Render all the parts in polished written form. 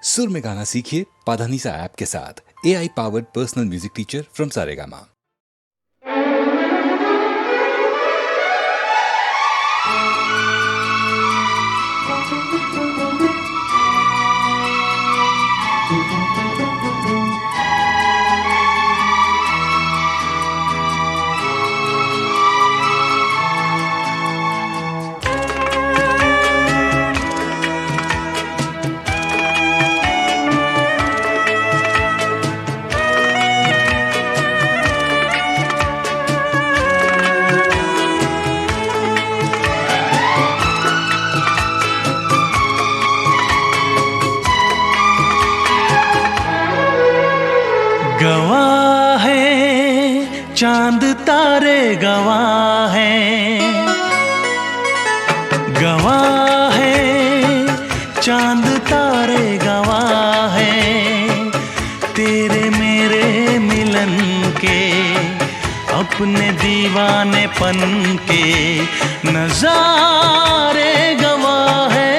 सुर में गाना सीखिए पाधानीसा ऐप के साथ। AI powered personal music teacher from Saregama. गवाह है चांद तारे, गवाह है, गवाह है चांद तारे, गवाह है तेरे मेरे मिलन के, अपने दीवानेपन के नजारे गवाह है।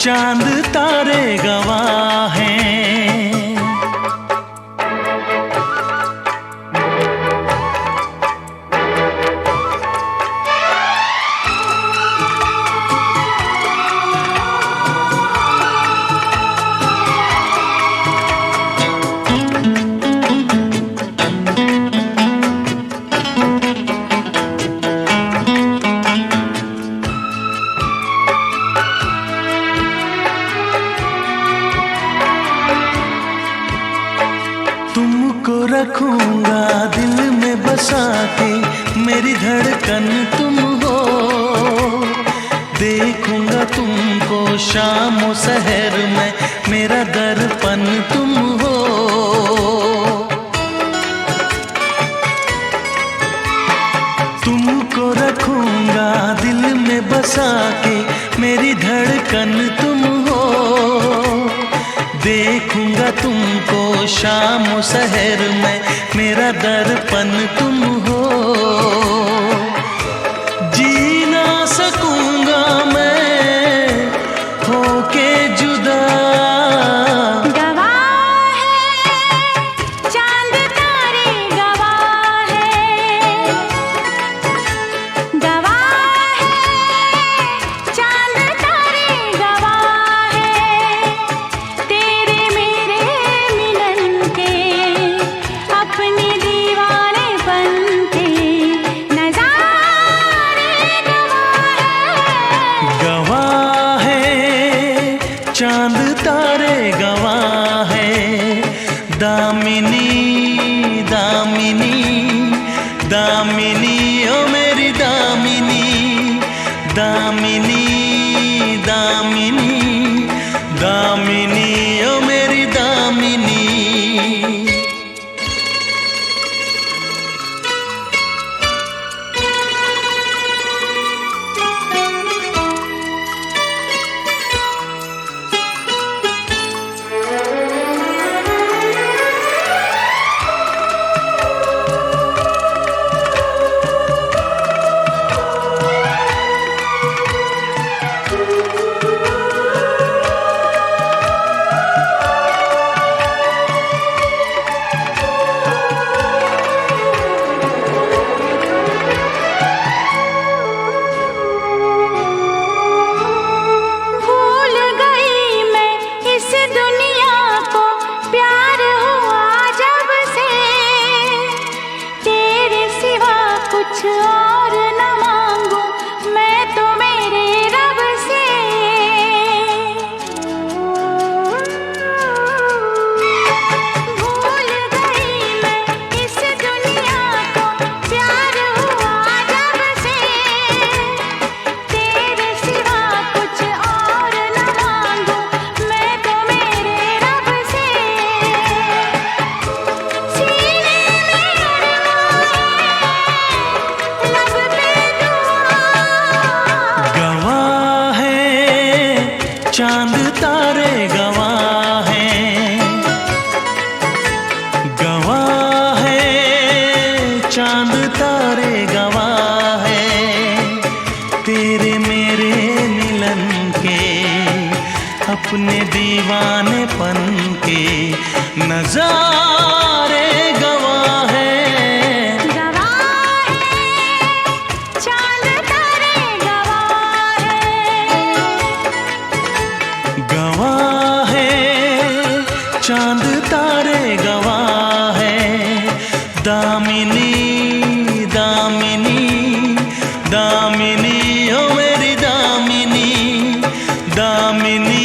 चांद तारे गवाह हैं। तुमको रखूंगा दिल में बसा के, मेरी धड़कन तुम हो, देखूंगा तुमको शाम और सहर में, मेरा दर्पण तुम हो। तुमको रखूंगा दिल में बसा के, मेरी धड़कन तुम हो, देखूंगा तुमको शाम शहर में, मेरा दर्पण तुम हो। जी ना सकूंगा मैं होके जुदा, गवाह है चांद तारे, गवाह है, गवाह है चांद तारे, गवाह है तेरे मेरे मिलन के, अपने दीवानेपन के नजारे गवाह है चांद तारे, गवाह है दामिनी, दामिनी, दामिनी ओ मेरी दामिनी, दामिनी, दामिनी, दामिनी ओ मेरी दामिनी। नजारे गवाह है, गवाह है चांद तारे गवाह है चांद तारे गवाह है। दामिनी दामिनी दामिनी ओ मेरी दामिनी, दामिनी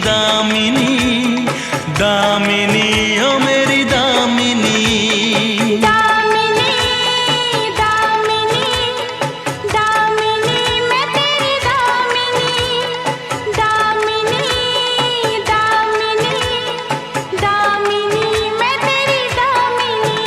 दामिनी दामिनी ओ मेरी दामिनी। दामिनी दामिनी दामिनी मैं तेरी दामिनी, दामिनी दामिनी दामिनी मैं तेरी दामिनी।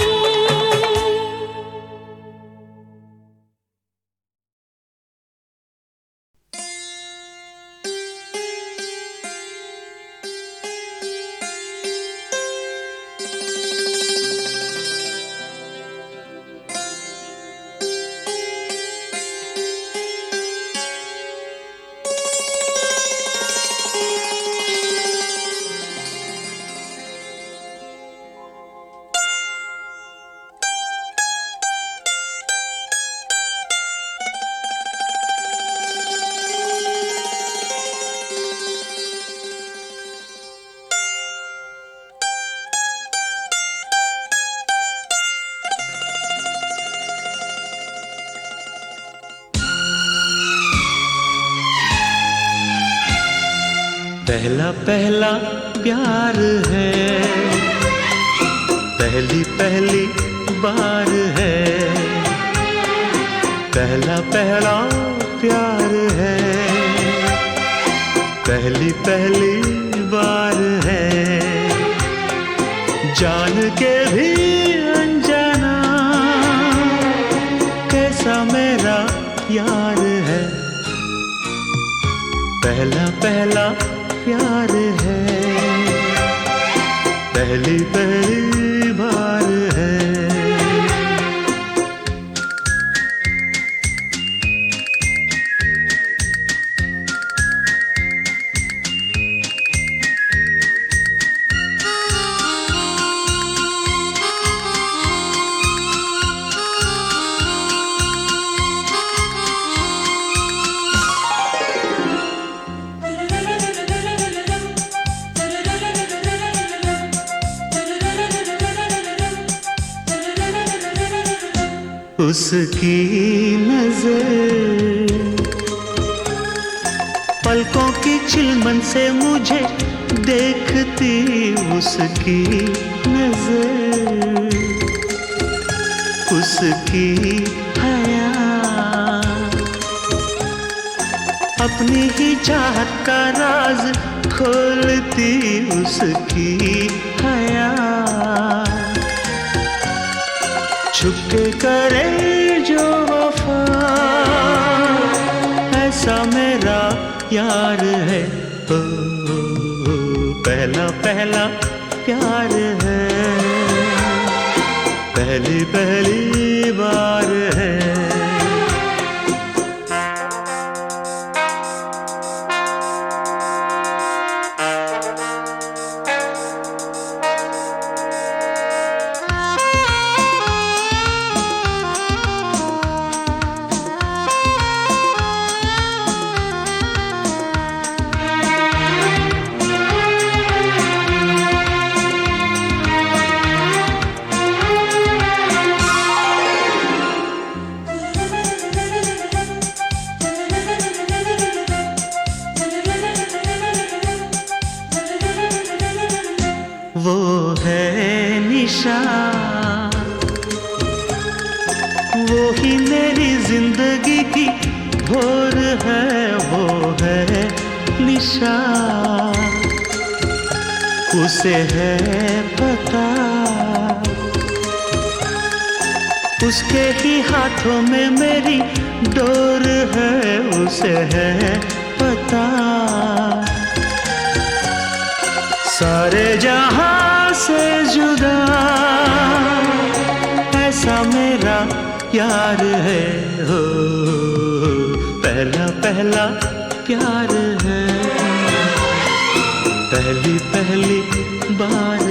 पहला पहला प्यार है, पहली पहली बार है। पहला पहला प्यार है, पहली पहली बार है। जान के भी अनजाना कैसा मेरा यार है। पहला पहला प्यार है, पहली पहली बार है। उसकी नजर पलकों की चिलमन से मुझे देखती, उसकी नजर उसकी हया अपनी ही चाहत का राज खोलती, उसकी हया छुपके करे जो वफा ऐसा मेरा यार है। ओ, पहला पहला प्यार है, पहली पहली बार है। वो है निशा, वो ही मेरी जिंदगी की भोर है। वो है निशा, उसे है पता, उसके ही हाथों में मेरी डोर है। उसे है पता, सारे जहां से जुदा ऐसा मेरा यार है। हो पहला पहला प्यार है, पहली पहली बार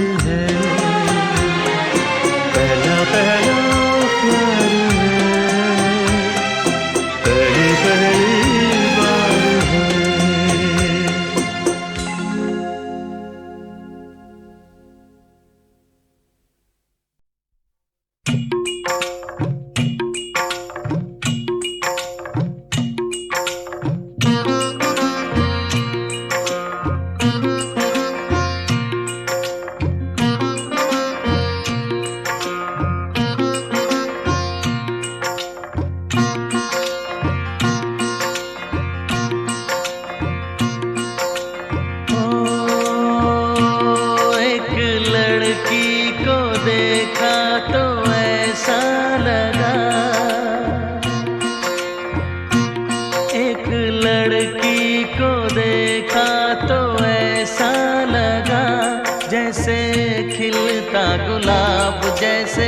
खिलता गुलाब जैसे,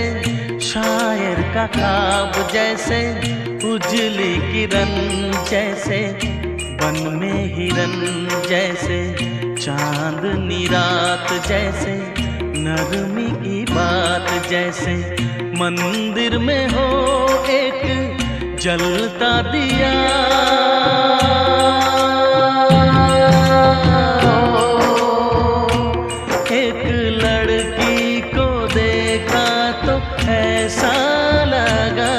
शायर का ख्वाब जैसे, उजली किरण जैसे, बन में हिरन जैसे, चांदनी रात जैसे, नरमी की बात जैसे, मंदिर में हो एक जलता दिया। एक लड़की को देखा तो ऐसा लगा,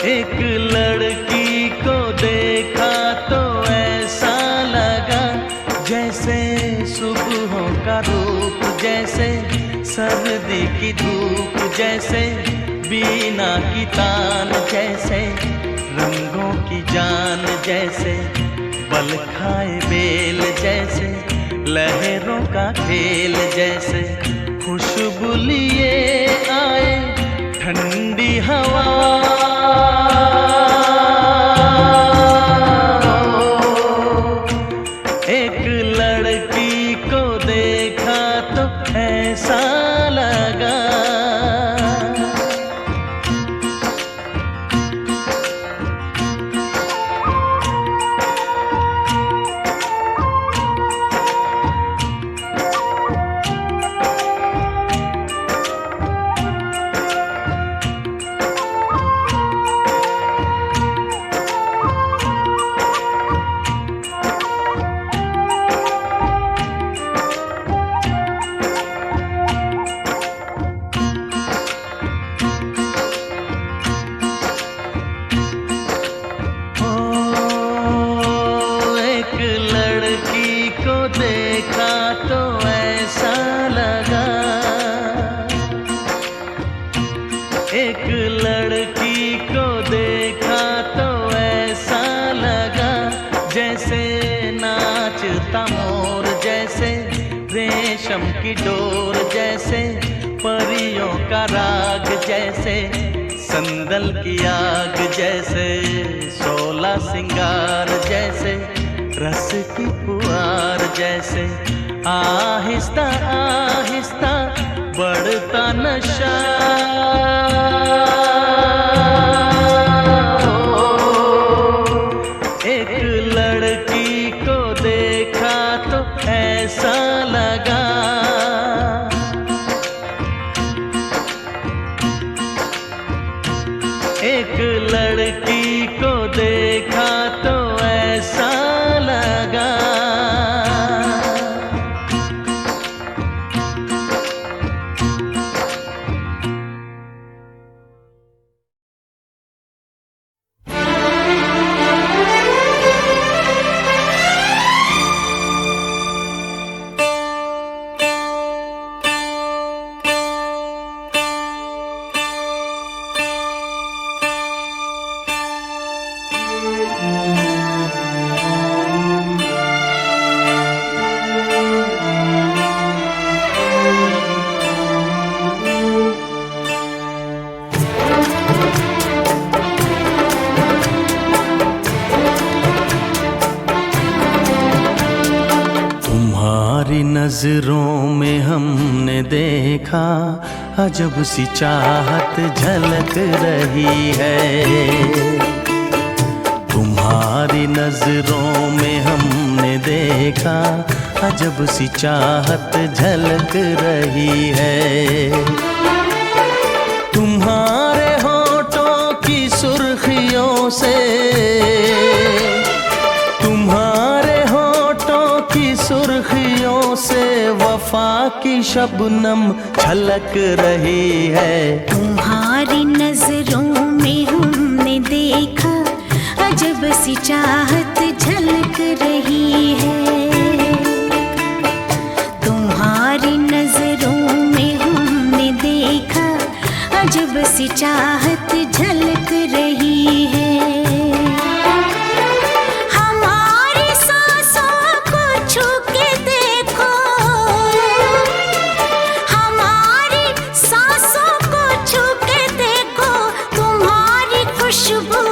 एक लड़की को देखा तो ऐसा लगा, जैसे सुबहों का रूप जैसे, सर्दी की धूप जैसे, बीना की तान जैसे, रंगों की जान जैसे, बल खाए बेल जैसे, लहरों का खेल जैसे, खुशबू लिए आए ठंडी हवा। एक लड़की को देखा तो ऐसा लगा, देखा तो ऐसा लगा, एक लड़की को देखा तो ऐसा लगा, जैसे नाचता मोर जैसे, रेशम की डोर जैसे, परियों का राग जैसे, संदल की आग जैसे, 16 सिंगार जैसे, रस की पुआर जैसे, आहिस्ता आहिस्ता बढ़ता नशा। एक लड़की को देखा तो ऐसा लगा, एक लड़की को देखा तो ऐसा लगा। नजरों में हमने देखा अजब सी चाहत झलक रही है। तुम्हारी नजरों में हमने देखा अजब सी चाहत झलक रही है। तुम्हारे होठों की सुर्खियों से, तुम्हारे होठों की की सुर्खियों से वफा की शबनम छलक रही है। तुम्हारी नजरों में हमने देखा अजब सी चाहत झलक रही है। तुम्हारी नजरों में हमने देखा अजब सी चाहत झलक रही है। हमारी सांसों को छू के देखो, हमारी सांसों को छू के देखो, तुम्हारी खुशबू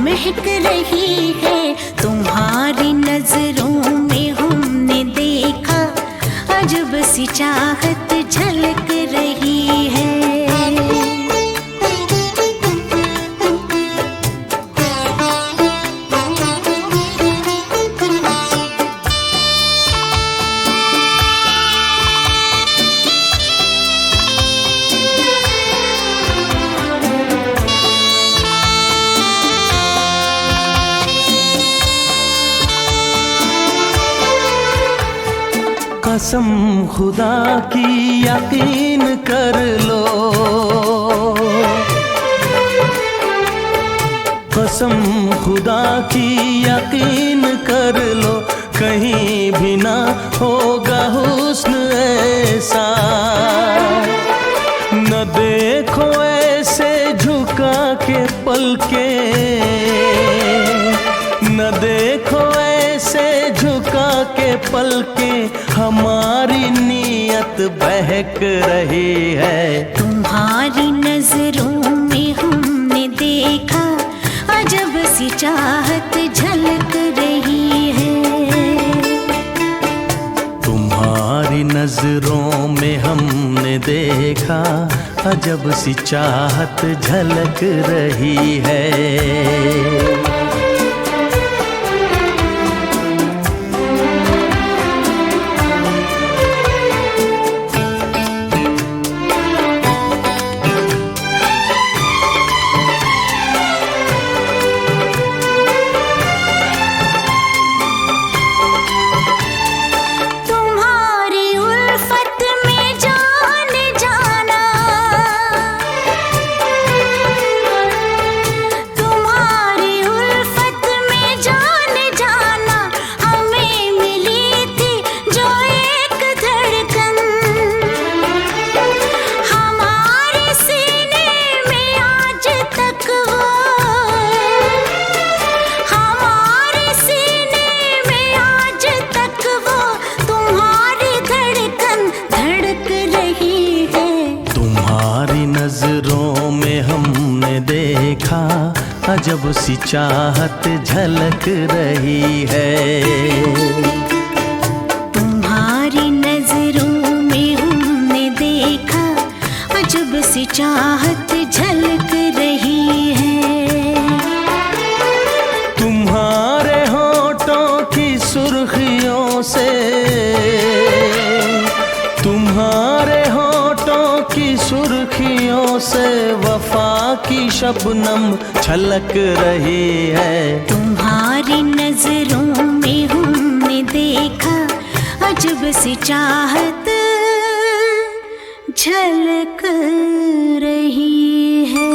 महक रही है। तुम्हारी नजरों में हमने देखा अजब सी चाहत झलक रही है। कसम खुदा की यकीन कर लो, कसम खुदा की यकीन कर लो, कहीं भी ना होगा हुस्न ऐसा। न देखो ऐसे झुका के पलके, न देखो ऐसे झुका के पलके, हमारी नीयत बहक रही है। तुम्हारी नजरों में हमने देखा अजब सी चाहत झलक रही है। तुम्हारी नजरों में हमने देखा अजब सी चाहत झलक रही है। नजरों में हमने देखा अजब सी चाहत झलक रही है। तुम्हारी नजरों में हमने देखा अजब सी चाहत झलक रही है। तुम्हारे होठों की सुर्खियों से, तुम्हारे होठों की सुर्खियों से वफा की शबनम छलक रही है। तुम्हारी नजरों में हमने देखा अजब सी चाहत झलक रही है।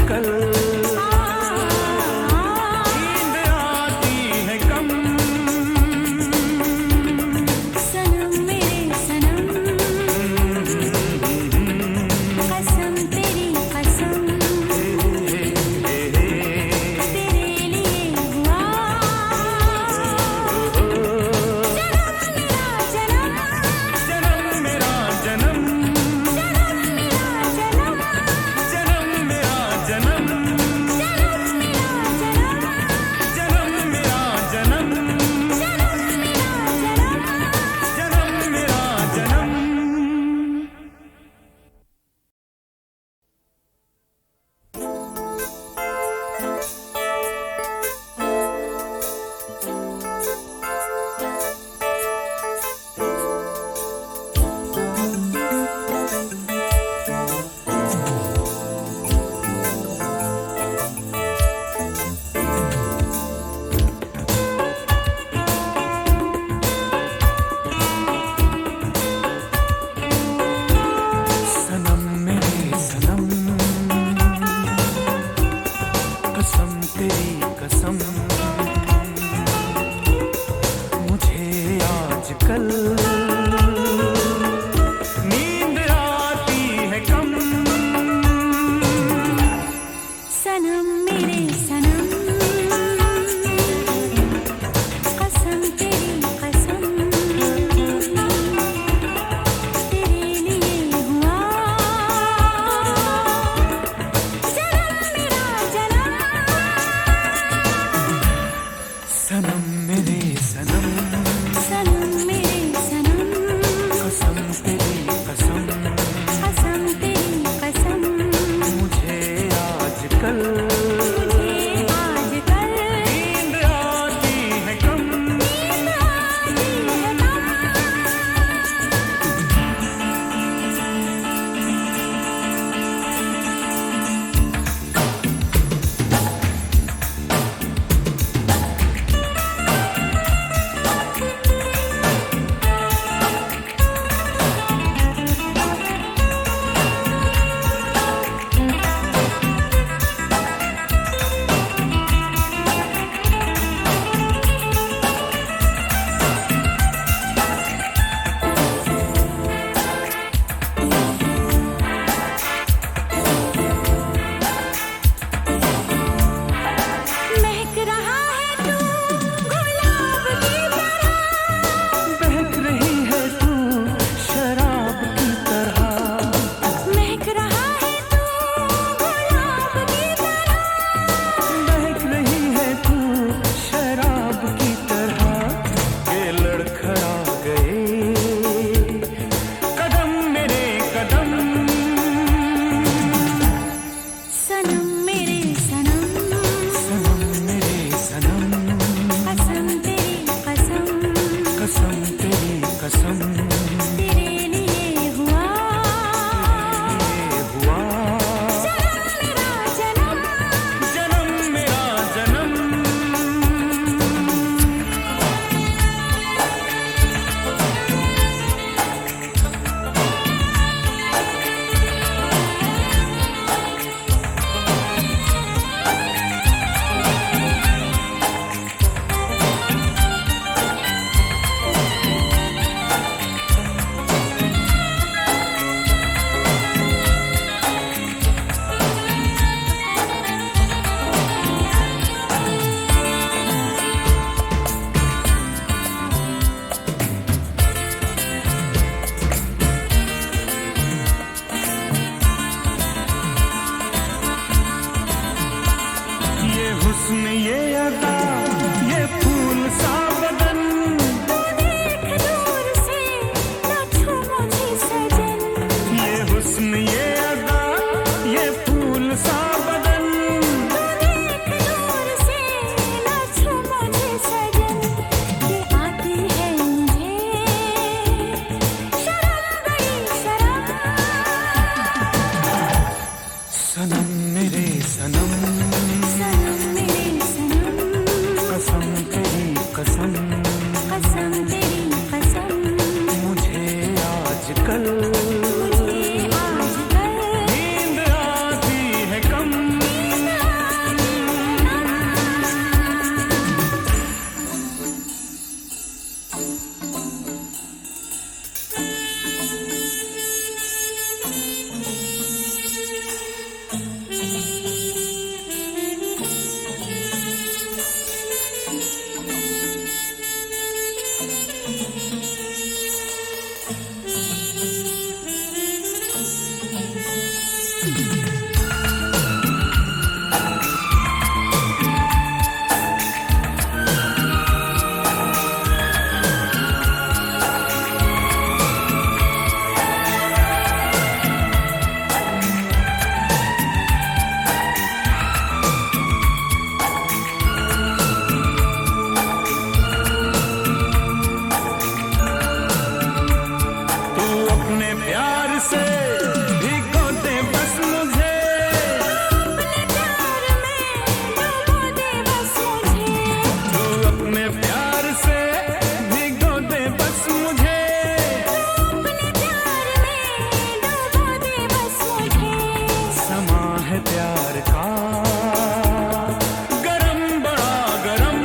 आजकल नींद आती है कम। सनम मेरे सनम, कसम तेरी कसम, तेरे लिए हुआ जन्म मेरा जन्म, जन्म मेरा जन्म, जन्म मेरा जन्म, जन्म मेरा जन्म। सनम मेरे सनम, कसम तेरी कसम, मुझे आजकल नींद आती है कम। सनम मेरे सनम, कसम तेरी कसम, तेरे लिए हुआ जन्म मेरा जन्म। सनम मेरे सनम, सनम मेरे सनम, कसम तेरी कसम, कसम तेरी कसम, मुझे आजकल नींद आती है कम। महक रहा है तू गुलाब की तरह, बहक रही है तू शराब की तरह, महक रहा है तू गुलाब की तरह, बहक रही है तू शराब की तरह। ये लड़खड़ा गए कदम मेरे कदम। सनम मेरे सनम, सनम मेरे सनम, कसम तेरी कसम, कसम तेरी कसम, तेरे लिए हुआ ये हुआ मेरा जन्म। जन्म मेरा जन्म। ये हुस्न ये अदा ये फूल सा बदन, देख दूर से न छू मुझे सजन, ये हुस्न ये अदा ये फूल सा बदन, देख दूर से न छू मुझे सजन, ये आती है मुझे शर्म बड़ी शर्म। सनम मेरे सनम, सनम मेरे सनम, तू अपने प्यार से भिगो दे बस मुझे, अपने प्यार में डुबो दे बस मुझे, तू अपने प्यार से भिगो दे बस मुझे, अपने प्यार में डुबो दे बस मुझे। समा है प्यार का गरम बड़ा गरम,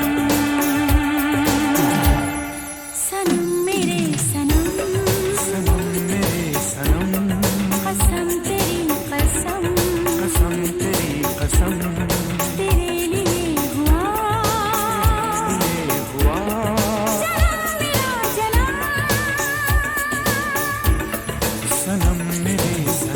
सनम मेरे सनम, सनम मेरे सनम, कसम तेरी कसम, कसम तेरी कसम, तेरे लिए हुआ ये हुआ मेरा जन्म। सनम मेरे सनम।